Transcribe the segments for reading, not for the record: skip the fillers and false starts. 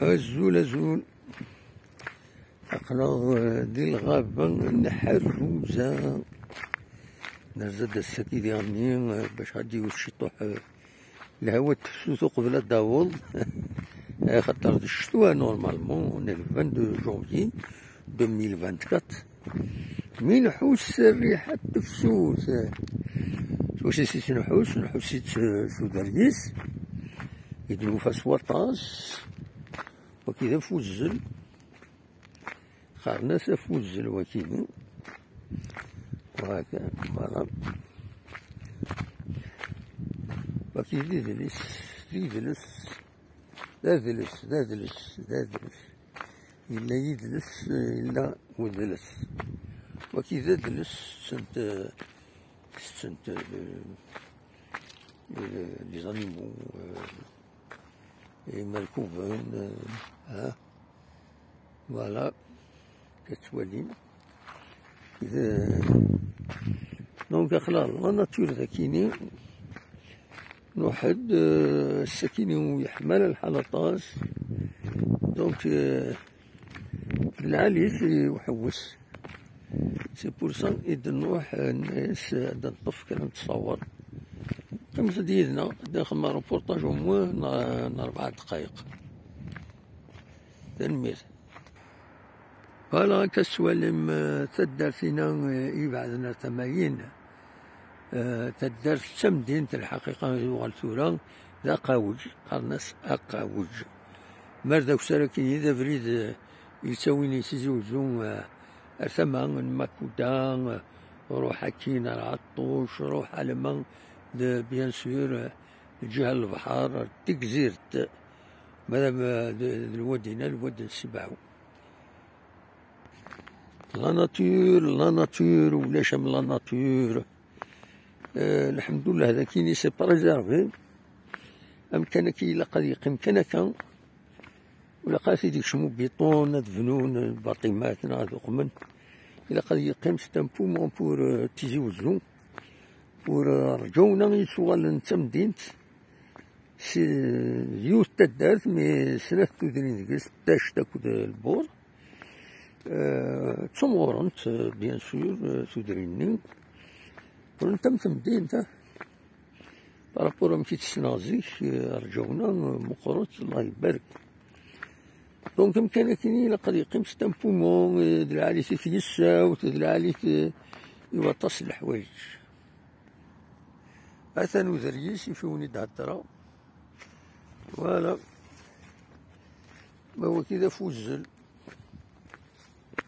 أزول أزول أقلغ دي الغابة نحروزة نزد السكي ديالني باش غادي وشطوح الهوا تفسوسو قبل الداول خاطر الشتوى نورمالمون 22 جونفي 2024 مي نحوس الريحة تفسوس واش نسيت نحوسيت سوداريس يدلو فاس وطاس وكذا فوزل خارناس فوزل وكذا وهكا فوالا وكذا يدلس إلا يدلس إلا ودلس وكذا دلس سنت لي زانيمو مركوبين فوالا كتولين إذا دونك خلال لا ناتور ذاكيني نوحد السكيني يحمل الحلطاس دونك العاليس يحوس سي بور سا إذا نروح الناس هذا الطف كان نتصور 5 ديالنا داخل ما روبورتاج موان 4 دقايق تنمير فوالا كسوالم تدار فينا يبعدنا تماين تدار تمدينة الحقيقة يوغال ثورة ذا قاوج قرناس أقاوج مردا وسراكين إذا بريد يساويني سيزوزون أرثمان ماكودا روح كينا العطوش روح ألمان بيان سور الجهة البحر تكزيرت مادام الوادينا الواد نسبعو لا ناتور ولاش من لا ناتور الحمد لله هذا كيني سي بريزيرفي أمكانك إلا قد يقيم كنكا ولا قاسي ديك شمو بيطون دفنون الباطيمات نعاد من إلا قد يقيم سي ان بومون بور تيزي وزون بور رجونا يسوغال نتمدينت سي يوث تدارت مي سنة تودرين ديك 16 تاكود البور تصمورنت بيان سور تودريني ونتم تمدينت بارابور مشيت السنازيك رجونا مقرط الله يبارك دونك إمكانياتي لقد يقيم ستان بومون دلعالي في يسا وتدلعالي يوطس الحوايج أثنو ذريس يفوني دهدرا فوالا ما هو كذا فوزل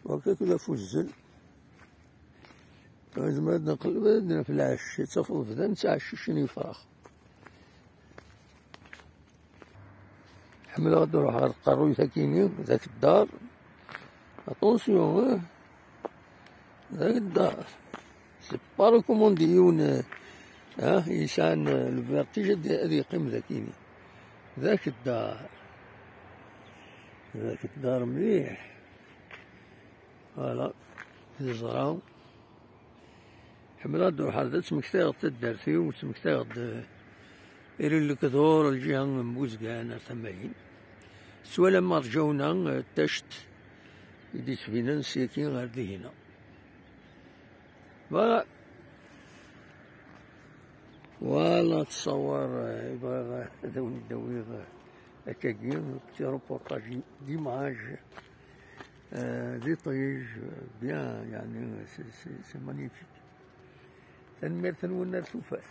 وكذا فوزل لازم نقلب عندنا في العش تصفض فدا نتعشى شني فراخ حمل غادي نروح على القروي ثاكيني ذاك الدار اتونسيون ذاك الدار سي با ريكومونديون إنسان الفيرتيج هادي يقيم ذاكيني ذاك الدار مليح فوالا زراو حمل غادي نروح على تسمكتاغد تدارتي وتسمكتاغد إيرين الكدور الجهة مبوزقانا ثماين سوا لما رجونا تشت يدي تفينا نسيكين غير دهنا فوالا تصور يبغى داوني داوي هكاكين بتي روبورتاج ديماج دي طيج بيان يعني سي مانيفيك تنمير تنولنا الثوفات